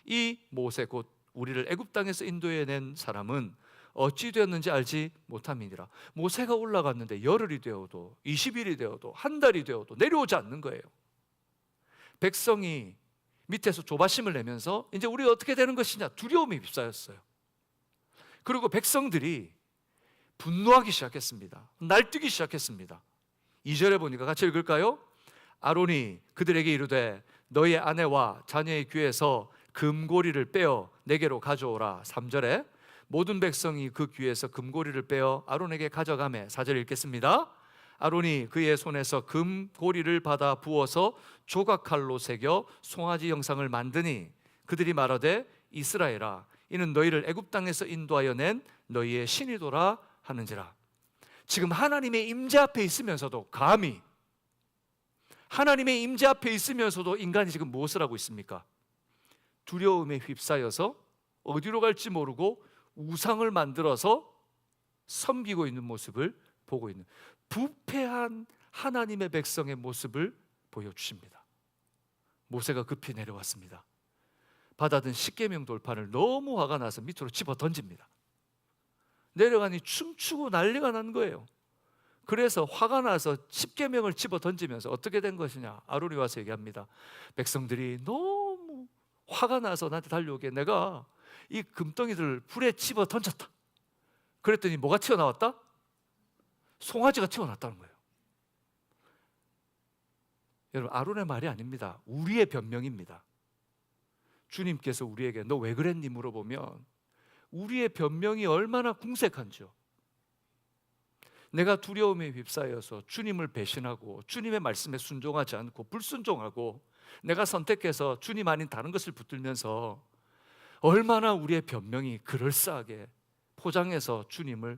이 모세 곧 우리를 애굽 땅에서 인도해낸 사람은 어찌 되었는지 알지 못함이니라. 모세가 올라갔는데 열흘이 되어도 20일이 되어도 한 달이 되어도 내려오지 않는 거예요. 백성이 밑에서 조바심을 내면서 이제 우리가 어떻게 되는 것이냐 두려움에 휩싸였어요. 그리고 백성들이 분노하기 시작했습니다. 날뛰기 시작했습니다. 2절에 보니까 같이 읽을까요? 아론이 그들에게 이르되 너희 아내와 자녀의 귀에서 금고리를 빼어 내게로 가져오라. 3절에 모든 백성이 그 귀에서 금고리를 빼어 아론에게 가져가매. 4절 읽겠습니다. 아론이 그의 손에서 금고리를 받아 부어서 조각칼로 새겨 송아지 형상을 만드니 그들이 말하되 이스라엘아 이는 너희를 애굽 땅에서 인도하여 낸 너희의 신이도라 하는지라. 지금 하나님의 임재 앞에 있으면서도 감히 하나님의 임재 앞에 있으면서도 인간이 지금 무엇을 하고 있습니까? 두려움에 휩싸여서 어디로 갈지 모르고 우상을 만들어서 섬기고 있는 모습을 보고 있는, 부패한 하나님의 백성의 모습을 보여주십니다. 모세가 급히 내려왔습니다. 받아든 십계명 돌판을 너무 화가 나서 밑으로 집어 던집니다. 내려가니 춤추고 난리가 난 거예요. 그래서 화가 나서 십계명을 집어 던지면서 어떻게 된 것이냐, 아론이 와서 얘기합니다. 백성들이 너무 화가 나서 나한테 달려오게 내가 이 금덩이들을 불에 집어 던졌다. 그랬더니 뭐가 튀어나왔다? 송아지가 튀어나왔다는 거예요. 여러분, 아론의 말이 아닙니다. 우리의 변명입니다. 주님께서 우리에게 너 왜 그랬니 물어보면 우리의 변명이 얼마나 궁색한지요. 내가 두려움에 휩싸여서 주님을 배신하고 주님의 말씀에 순종하지 않고 불순종하고 내가 선택해서 주님 아닌 다른 것을 붙들면서 얼마나 우리의 변명이 그럴싸하게 포장해서 주님을,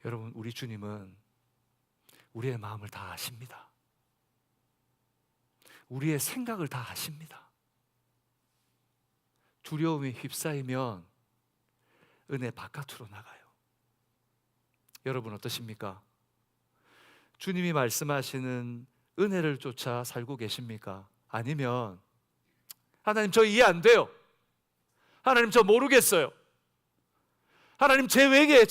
여러분, 우리 주님은 우리의 마음을 다 아십니다. 우리의 생각을 다 아십니다. 두려움에 휩싸이면 은혜 바깥으로 나가요. 여러분 어떠십니까? 주님이 말씀하시는 은혜를 쫓아 살고 계십니까? 아니면 하나님 저 이해 안 돼요. 하나님 저 모르겠어요. 하나님 왜게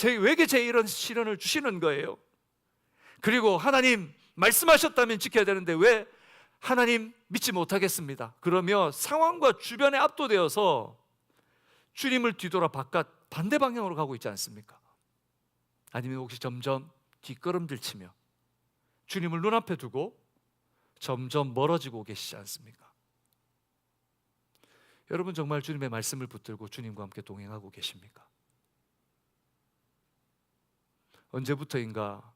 제 이런 시련을 주시는 거예요? 그리고 하나님 말씀하셨다면 지켜야 되는데 왜 하나님 믿지 못하겠습니다. 그러며 상황과 주변에 압도되어서 주님을 뒤돌아 바깥 반대 방향으로 가고 있지 않습니까? 아니면 혹시 점점 뒷걸음질 치며 주님을 눈앞에 두고 점점 멀어지고 계시지 않습니까? 여러분 정말 주님의 말씀을 붙들고 주님과 함께 동행하고 계십니까? 언제부터인가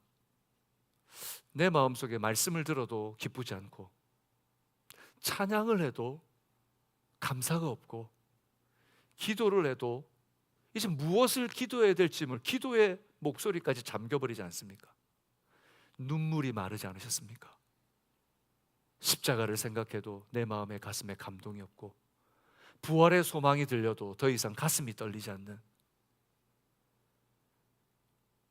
내 마음속에 말씀을 들어도 기쁘지 않고 찬양을 해도 감사가 없고 기도를 해도 이제 무엇을 기도해야 될지 기도의 목소리까지 잠겨버리지 않습니까? 눈물이 마르지 않으셨습니까? 십자가를 생각해도 내 마음에 가슴에 감동이 없고 부활의 소망이 들려도 더 이상 가슴이 떨리지 않는,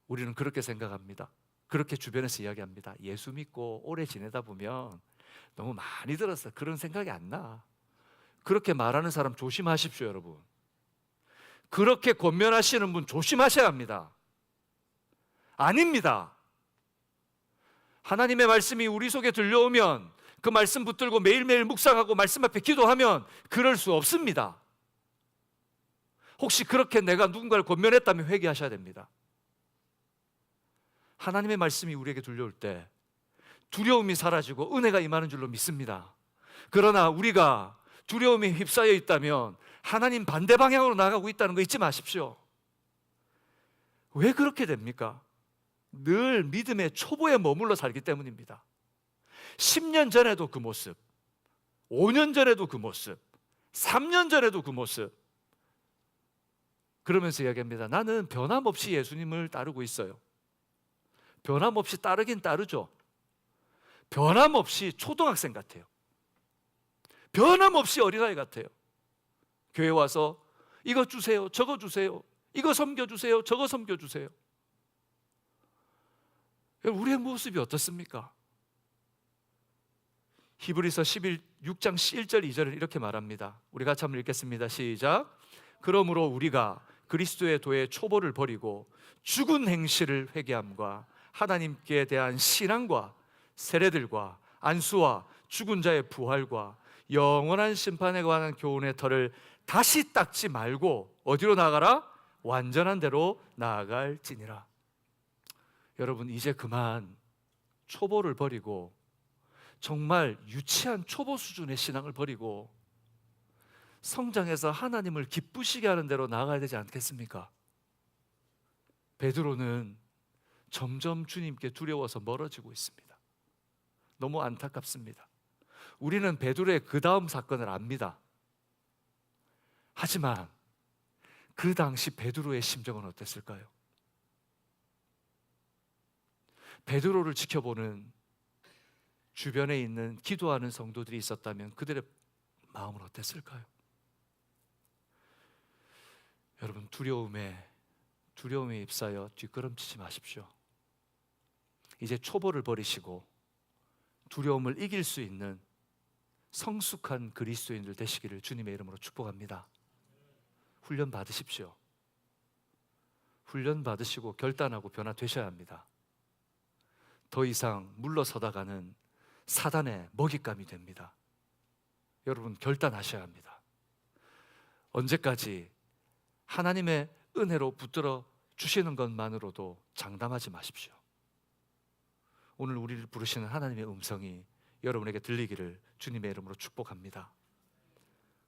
우리는 그렇게 생각합니다. 그렇게 주변에서 이야기합니다. 예수 믿고 오래 지내다 보면 너무 많이 들었어. 그런 생각이 안 나. 그렇게 말하는 사람 조심하십시오, 여러분. 그렇게 권면하시는 분 조심하셔야 합니다. 아닙니다. 하나님의 말씀이 우리 속에 들려오면 그 말씀 붙들고 매일매일 묵상하고 말씀 앞에 기도하면 그럴 수 없습니다. 혹시 그렇게 내가 누군가를 권면했다면 회개하셔야 됩니다. 하나님의 말씀이 우리에게 들려올 때 두려움이 사라지고 은혜가 임하는 줄로 믿습니다. 그러나 우리가 두려움에 휩싸여 있다면 하나님 반대 방향으로 나가고 있다는 거 잊지 마십시오. 왜 그렇게 됩니까? 늘 믿음의 초보에 머물러 살기 때문입니다. 10년 전에도 그 모습, 5년 전에도 그 모습, 3년 전에도 그 모습, 그러면서 이야기합니다. 나는 변함없이 예수님을 따르고 있어요. 변함없이 따르긴 따르죠. 변함없이 초등학생 같아요. 변함없이 어린아이 같아요. 교회 와서 이거 주세요, 저거 주세요, 이거 섬겨주세요, 저거 섬겨주세요. 우리의 모습이 어떻습니까? 히브리서 6장 1절 2절을 이렇게 말합니다. 우리 같이 한번 읽겠습니다. 시작. 그러므로 우리가 그리스도의 도의 초보를 버리고 죽은 행실을 회개함과 하나님께 대한 신앙과 세례들과 안수와 죽은 자의 부활과 영원한 심판에 관한 교훈의 털을 다시 닦지 말고 어디로 나아가라? 완전한 대로 나아갈지니라. 여러분 이제 그만 초보를 버리고 정말 유치한 초보 수준의 신앙을 버리고 성장해서 하나님을 기쁘시게 하는 대로 나아가야 되지 않겠습니까? 베드로는 점점 주님께 두려워서 멀어지고 있습니다. 너무 안타깝습니다. 우리는 베드로의 그 다음 사건을 압니다. 하지만 그 당시 베드로의 심정은 어땠을까요? 베드로를 지켜보는 주변에 있는 기도하는 성도들이 있었다면 그들의 마음은 어땠을까요? 여러분, 두려움에 휩싸여 뒷걸음치지 마십시오. 이제 초보를 버리시고 두려움을 이길 수 있는 성숙한 그리스도인들 되시기를 주님의 이름으로 축복합니다. 훈련 받으십시오. 훈련 받으시고 결단하고 변화되셔야 합니다. 더 이상 물러서다가는 사단의 먹잇감이 됩니다. 여러분, 결단하셔야 합니다. 언제까지 하나님의 은혜로 붙들어 주시는 것만으로도 장담하지 마십시오. 오늘 우리를 부르시는 하나님의 음성이 여러분에게 들리기를 주님의 이름으로 축복합니다.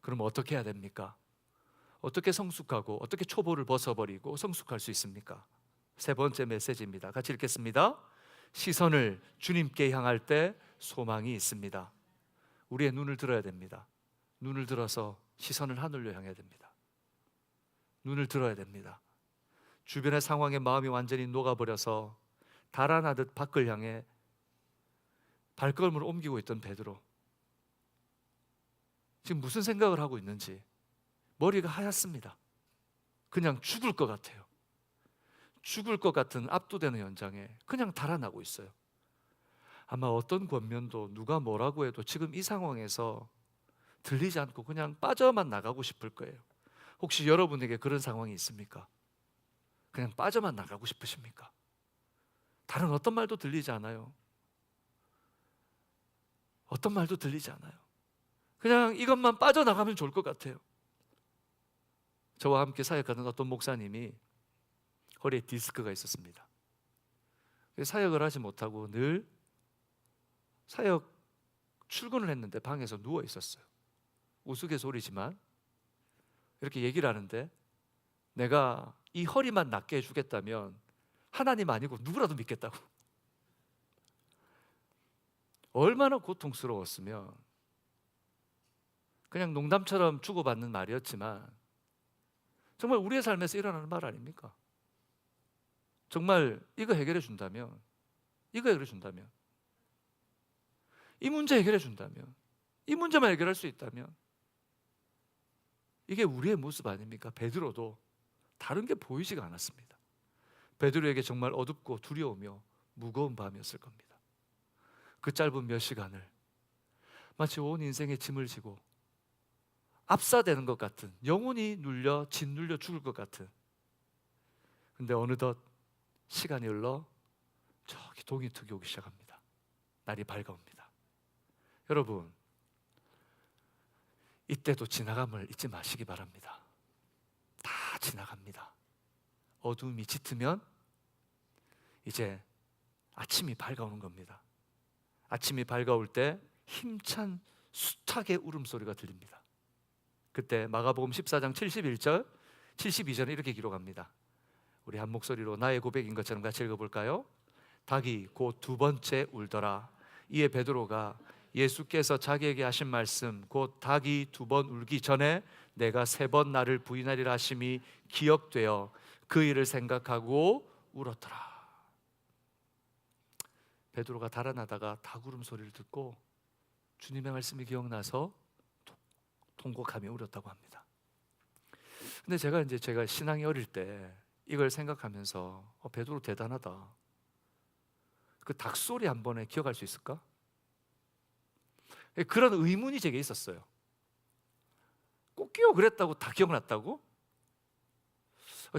그럼 어떻게 해야 됩니까? 어떻게 성숙하고 어떻게 초보를 벗어버리고 성숙할 수 있습니까? 세 번째 메시지입니다. 같이 읽겠습니다. 시선을 주님께 향할 때 소망이 있습니다. 우리의 눈을 들어야 됩니다. 눈을 들어서 시선을 하늘로 향해야 됩니다. 눈을 들어야 됩니다. 주변의 상황에 마음이 완전히 녹아버려서 달아나듯 밖을 향해 발걸음을 옮기고 있던 베드로, 지금 무슨 생각을 하고 있는지 머리가 하얗습니다. 그냥 죽을 것 같아요. 죽을 것 같은 압도되는 현장에 그냥 달아나고 있어요. 아마 어떤 권면도 누가 뭐라고 해도 지금 이 상황에서 들리지 않고 그냥 빠져만 나가고 싶을 거예요. 혹시 여러분에게 그런 상황이 있습니까? 그냥 빠져만 나가고 싶으십니까? 다른 어떤 말도 들리지 않아요. 어떤 말도 들리지 않아요. 그냥 이것만 빠져나가면 좋을 것 같아요. 저와 함께 사역하는 어떤 목사님이 허리에 디스크가 있었습니다. 사역을 하지 못하고 늘 사역 출근을 했는데 방에서 누워 있었어요. 우스갯소리지만 이렇게 얘기를 하는데, 내가 이 허리만 낫게 해주겠다면 하나님 아니고 누구라도 믿겠다고. 얼마나 고통스러웠으면, 그냥 농담처럼 주고받는 말이었지만 정말 우리의 삶에서 일어나는 말 아닙니까? 정말 이거 해결해 준다면, 이거 해결해 준다면, 이 문제 해결해 준다면, 이 문제만 해결할 수 있다면, 이게 우리의 모습 아닙니까? 베드로도 다른 게 보이지가 않았습니다. 베드로에게 정말 어둡고 두려우며 무거운 밤이었을 겁니다. 그 짧은 몇 시간을 마치 온 인생의 짐을 지고 압사되는 것 같은, 영혼이 짓눌려 죽을 것 같은, 근데 어느덧 시간이 흘러 저기 동이특이 오기 시작합니다. 날이 밝아옵니다. 여러분, 이때도 지나감을 잊지 마시기 바랍니다. 다 지나갑니다. 어둠이 짙으면 이제 아침이 밝아오는 겁니다. 아침이 밝아올 때 힘찬 수탉의 울음소리가 들립니다. 그때 마가복음 14장 71절 72절에 이렇게 기록합니다. 우리 한 목소리로 나의 고백인 것처럼 같이 읽어볼까요? 닭이 곧 두 번째 울더라. 이에 베드로가 예수께서 자기에게 하신 말씀, 곧 닭이 두 번 울기 전에 내가 세 번 나를 부인하리라 하심이 기억되어 그 일을 생각하고 울었더라. 베드로가 달아나다가 닭 울음소리를 듣고 주님의 말씀이 기억나서 통곡하며 울었다고 합니다. 근데 제가 신앙이 어릴 때 이걸 생각하면서 베드로 대단하다. 그 닭소리 한 번에 기억할 수 있을까? 그런 의문이 제게 있었어요. 꼭 끼워 그랬다고 다 기억났다고?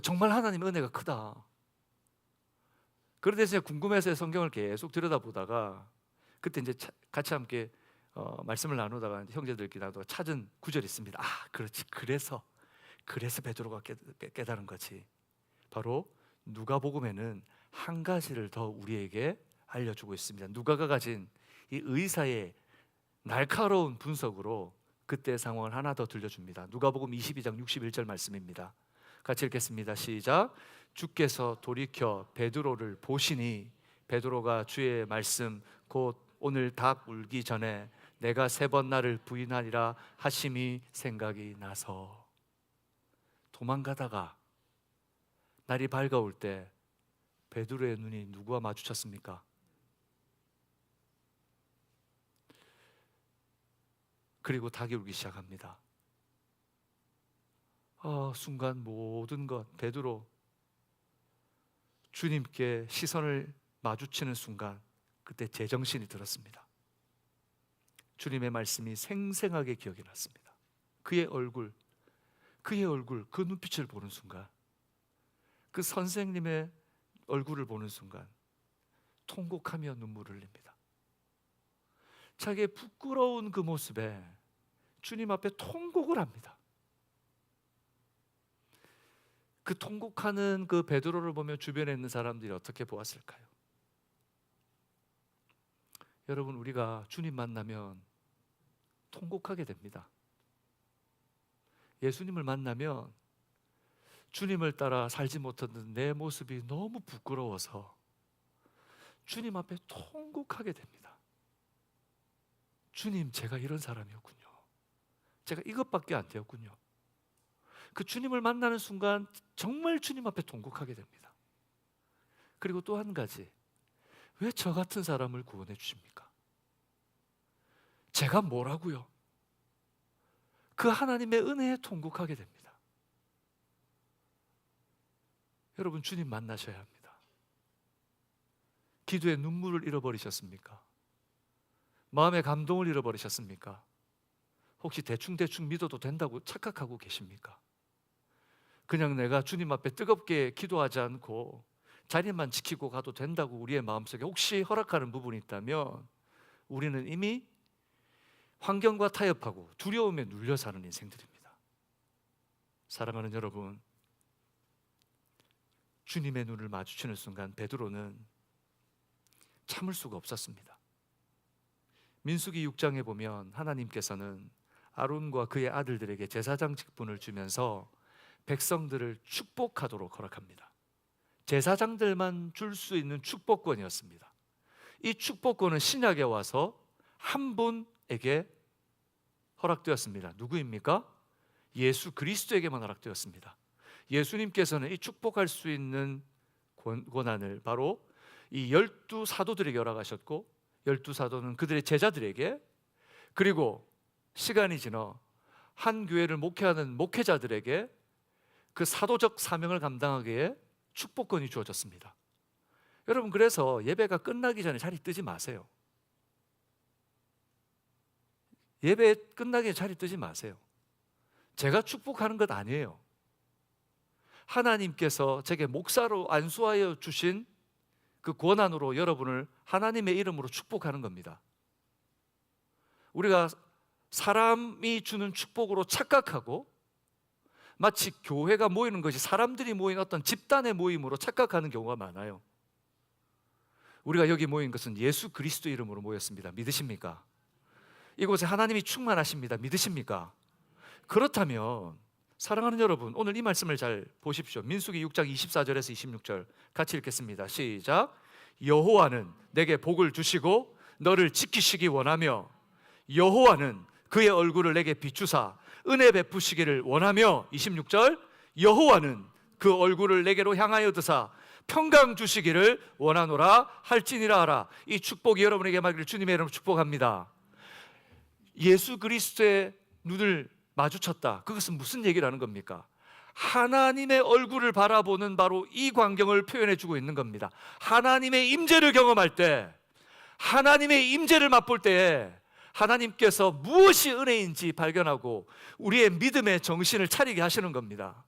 정말 하나님의 은혜가 크다. 그런데 제가 궁금해서 성경을 계속 들여다보다가 그때 이제 같이 함께 말씀을 나누다가 형제들끼리 나누다가 찾은 구절이 있습니다. 그렇지. 그래서 베드로가 깨달은 거지. 바로 누가복음에는 한 가지를 더 우리에게 알려주고 있습니다. 누가가 가진 이 의사의 날카로운 분석으로 그때의 상황을 하나 더 들려줍니다. 누가복음 22장 61절 말씀입니다. 같이 읽겠습니다. 시작. 주께서 돌이켜 베드로를 보시니 베드로가 주의 말씀 곧 오늘 닭 울기 전에 내가 세 번 나를 부인하리라 하심이 생각이 나서, 도망가다가 날이 밝아올 때 베드로의 눈이 누구와 마주쳤습니까? 그리고 닭이 울기 시작합니다. 순간 모든 것, 베드로 주님께 시선을 마주치는 순간 그때 제정신이 들었습니다. 주님의 말씀이 생생하게 기억이 났습니다. 그의 얼굴, 그 눈빛을 보는 순간, 그 선생님의 얼굴을 보는 순간 통곡하며 눈물을 흘립니다. 자기의 부끄러운 그 모습에 주님 앞에 통곡을 합니다. 그 통곡하는 그 베드로를 보며 주변에 있는 사람들이 어떻게 보았을까요? 여러분, 우리가 주님 만나면 통곡하게 됩니다. 예수님을 만나면 주님을 따라 살지 못하는 내 모습이 너무 부끄러워서 주님 앞에 통곡하게 됩니다. 주님, 제가 이런 사람이었군요. 제가 이것밖에 안 되었군요. 그 주님을 만나는 순간 정말 주님 앞에 통곡하게 됩니다. 그리고 또 한 가지, 왜 저 같은 사람을 구원해 주십니까? 제가 뭐라고요? 그 하나님의 은혜에 통곡하게 됩니다. 여러분, 주님 만나셔야 합니다. 기도에 눈물을 잃어버리셨습니까? 마음의 감동을 잃어버리셨습니까? 혹시 대충 믿어도 된다고 착각하고 계십니까? 그냥 내가 주님 앞에 뜨겁게 기도하지 않고 자리만 지키고 가도 된다고 우리의 마음속에 혹시 허락하는 부분이 있다면 우리는 이미 환경과 타협하고 두려움에 눌려 사는 인생들입니다. 사랑하는 여러분, 주님의 눈을 마주치는 순간 베드로는 참을 수가 없었습니다. 민수기 6장에 보면 하나님께서는 아론과 그의 아들들에게 제사장 직분을 주면서 백성들을 축복하도록 허락합니다. 제사장들만 줄 수 있는 축복권이었습니다. 이 축복권은 신약에 와서 한 분에게 허락되었습니다. 누구입니까? 예수 그리스도에게만 허락되었습니다. 예수님께서는 이 축복할 수 있는 권한을 바로 이 12사도들에게 허락하셨고, 12사도는 그들의 제자들에게, 그리고 시간이 지나 한 교회를 목회하는 목회자들에게 그 사도적 사명을 감당하기에 축복권이 주어졌습니다. 여러분, 그래서 예배가 끝나기 전에 자리 뜨지 마세요. 예배 끝나기 전에 자리 뜨지 마세요. 제가 축복하는 것 아니에요. 하나님께서 제게 목사로 안수하여 주신 그 권한으로 여러분을 하나님의 이름으로 축복하는 겁니다. 우리가 사람이 주는 축복으로 착각하고 마치 교회가 모이는 것이 사람들이 모인 어떤 집단의 모임으로 착각하는 경우가 많아요. 우리가 여기 모인 것은 예수 그리스도 이름으로 모였습니다. 믿으십니까? 이곳에 하나님이 충만하십니다. 믿으십니까? 그렇다면 사랑하는 여러분, 오늘 이 말씀을 잘 보십시오. 민수기 6장 24절에서 26절 같이 읽겠습니다. 시작. 여호와는 내게 복을 주시고 너를 지키시기 원하며 여호와는 그의 얼굴을 내게 비추사 은혜 베푸시기를 원하며 26절 여호와는 그 얼굴을 내게로 향하여 드사 평강 주시기를 원하노라 할지니라 하라. 이 축복이 여러분에게 임하기를 주님의 이름으로 축복합니다. 예수 그리스도의 눈을 마주쳤다. 그것은 무슨 얘기를 하는 겁니까? 하나님의 얼굴을 바라보는 바로 이 광경을 표현해 주고 있는 겁니다. 하나님의 임재를 경험할 때, 하나님의 임재를 맛볼 때에 하나님께서 무엇이 은혜인지 발견하고 우리의 믿음의 정신을 차리게 하시는 겁니다.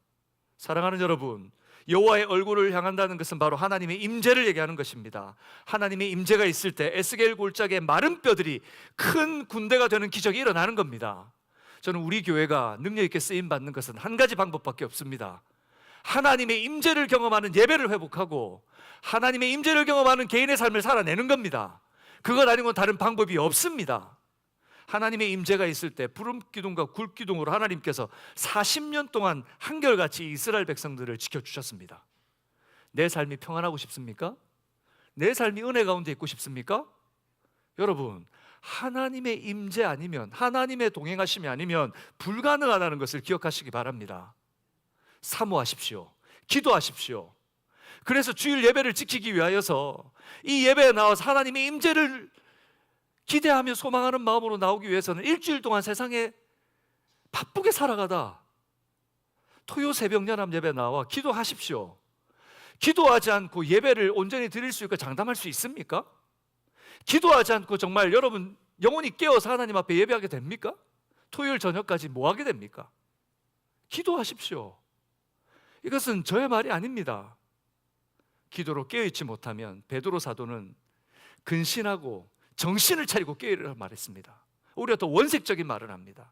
사랑하는 여러분, 여호와의 얼굴을 향한다는 것은 바로 하나님의 임재를 얘기하는 것입니다. 하나님의 임재가 있을 때 에스겔 골짜기의 마른 뼈들이 큰 군대가 되는 기적이 일어나는 겁니다. 저는 우리 교회가 능력 있게 쓰임 받는 것은 한 가지 방법밖에 없습니다. 하나님의 임재를 경험하는 예배를 회복하고 하나님의 임재를 경험하는 개인의 삶을 살아내는 겁니다. 그것 아니고는 다른 방법이 없습니다. 하나님의 임재가 있을 때 부름 기둥과 굴 기둥으로 하나님께서 40년 동안 한결같이 이스라엘 백성들을 지켜주셨습니다. 내 삶이 평안하고 싶습니까? 내 삶이 은혜 가운데 있고 싶습니까? 여러분, 하나님의 임재 아니면, 하나님의 동행하심이 아니면 불가능하다는 것을 기억하시기 바랍니다. 사모하십시오. 기도하십시오. 그래서 주일 예배를 지키기 위하여서 이 예배에 나와서 하나님의 임재를 기대하며 소망하는 마음으로 나오기 위해서는 일주일 동안 세상에 바쁘게 살아가다 토요 새벽 연합 예배 나와 기도하십시오. 기도하지 않고 예배를 온전히 드릴 수 있고 장담할 수 있습니까? 기도하지 않고 정말 여러분 영혼이 깨어서 하나님 앞에 예배하게 됩니까? 토요일 저녁까지 뭐 하게 됩니까? 기도하십시오. 이것은 저의 말이 아닙니다. 기도로 깨어있지 못하면 베드로 사도는 근신하고 정신을 차리고 깨어있으라 말했습니다. 우리가 더 원색적인 말을 합니다.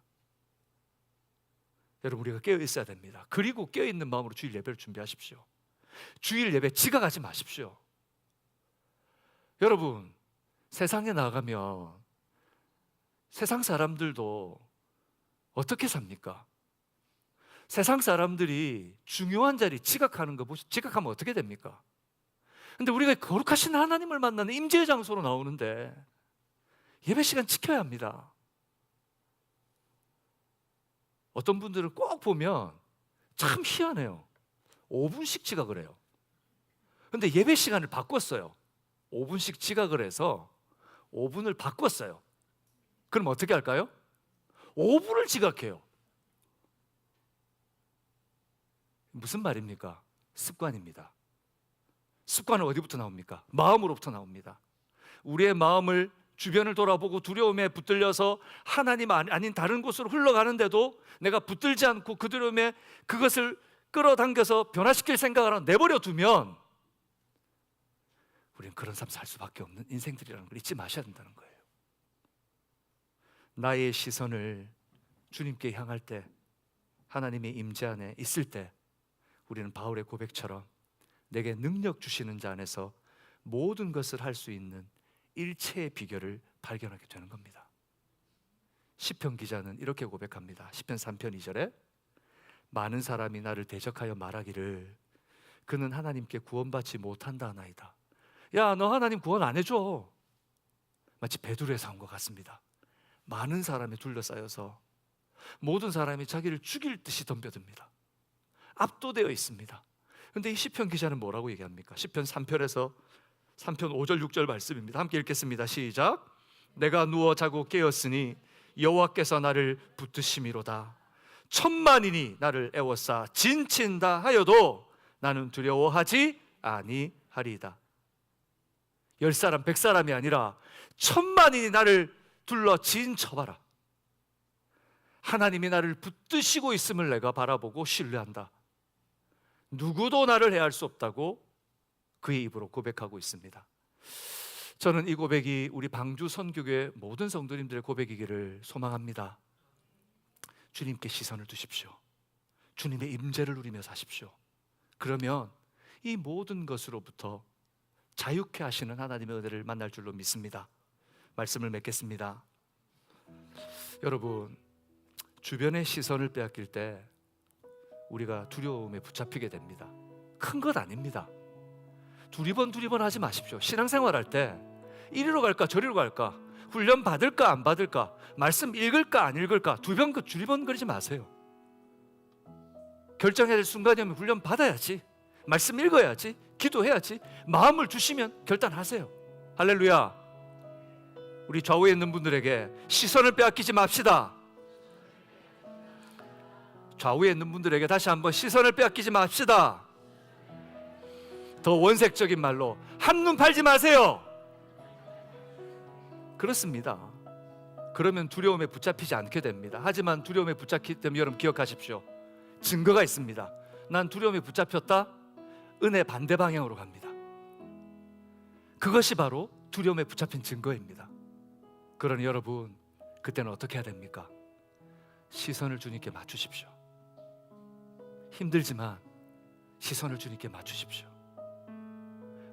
여러분, 우리가 깨어있어야 됩니다. 그리고 깨어있는 마음으로 주일 예배를 준비하십시오. 주일 예배 지각하지 마십시오. 여러분, 세상에 나가면 세상 사람들도 어떻게 삽니까? 세상 사람들이 중요한 자리 지각하는 거 보시, 지각하면 어떻게 됩니까? 근데 우리가 거룩하신 하나님을 만나는 임재의 장소로 나오는데 예배 시간 지켜야 합니다. 어떤 분들은 꼭 보면 참 희한해요. 5분씩 지각을 해요. 근데 예배 시간을 바꿨어요. 5분씩 지각을 해서 5분을 바꿨어요. 그럼 어떻게 할까요? 5분을 지각해요. 무슨 말입니까? 습관입니다. 습관은 어디부터 나옵니까? 마음으로부터 나옵니다. 우리의 마음을 주변을 돌아보고 두려움에 붙들려서 하나님 아닌 다른 곳으로 흘러가는데도 내가 붙들지 않고 그 두려움에 그것을 끌어당겨서 변화시킬 생각을 하고 내버려 두면 우리는 그런 삶 살 수밖에 없는 인생들이라는 걸 잊지 마셔야 된다는 거예요. 나의 시선을 주님께 향할 때, 하나님의 임재 안에 있을 때 우리는 바울의 고백처럼 내게 능력 주시는 자 안에서 모든 것을 할 수 있는 일체의 비결을 발견하게 되는 겁니다. 시편 기자는 이렇게 고백합니다. 시편 3편 2절에 많은 사람이 나를 대적하여 말하기를 그는 하나님께 구원받지 못한다 하나이다. 야, 너 하나님 구원 안 해줘. 마치 베드로에서 한 것 같습니다. 많은 사람이 둘러싸여서 모든 사람이 자기를 죽일 듯이 덤벼듭니다. 압도되어 있습니다. 그런데 이 시편 기자는 뭐라고 얘기합니까? 시편 3편에서 3편 5절 6절 말씀입니다. 함께 읽겠습니다. 시작. 내가 누워 자고 깨었으니 여호와께서 나를 붙드심이로다. 천만인이 나를 애워싸 진친다 하여도 나는 두려워하지 아니하리이다. 10사람 100사람이 아니라 천만인이 나를 둘러 진쳐봐라. 하나님이 나를 붙드시고 있음을 내가 바라보고 신뢰한다. 누구도 나를 해할 수 없다고 그의 입으로 고백하고 있습니다. 저는 이 고백이 우리 방주 선교교회 모든 성도님들의 고백이기를 소망합니다. 주님께 시선을 두십시오. 주님의 임재를 누리며 사십시오. 그러면 이 모든 것으로부터 자유케 하시는 하나님의 은혜를 만날 줄로 믿습니다. 말씀을 맺겠습니다. 여러분, 주변의 시선을 빼앗길 때 우리가 두려움에 붙잡히게 됩니다. 큰 것 아닙니다. 두리번 하지 마십시오. 신앙생활 할 때 이리로 갈까 저리로 갈까, 훈련 받을까 안 받을까, 말씀 읽을까 안 읽을까 두리번거리지 마세요. 결정해야 될 순간이 오면 훈련 받아야지, 말씀 읽어야지, 기도해야지. 마음을 주시면 결단하세요. 할렐루야. 우리 좌우에 있는 분들에게 시선을 빼앗기지 맙시다. 좌우에 있는 분들에게 다시 한번 시선을 빼앗기지 맙시다. 더 원색적인 말로 한눈 팔지 마세요. 그렇습니다. 그러면 두려움에 붙잡히지 않게 됩니다. 하지만 두려움에 붙잡히기 때문에 여러분 기억하십시오. 증거가 있습니다. 난 두려움에 붙잡혔다. 은혜 반대 방향으로 갑니다. 그것이 바로 두려움에 붙잡힌 증거입니다. 그러니 여러분, 그때는 어떻게 해야 됩니까? 시선을 주님께 맞추십시오. 힘들지만 시선을 주님께 맞추십시오.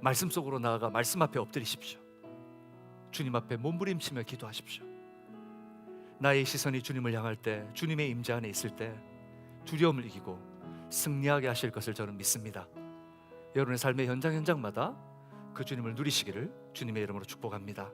말씀 속으로 나아가 말씀 앞에 엎드리십시오. 주님 앞에 몸부림치며 기도하십시오. 나의 시선이 주님을 향할 때, 주님의 임재 안에 있을 때 두려움을 이기고 승리하게 하실 것을 저는 믿습니다. 여러분의 삶의 현장마다 그 주님을 누리시기를 주님의 이름으로 축복합니다.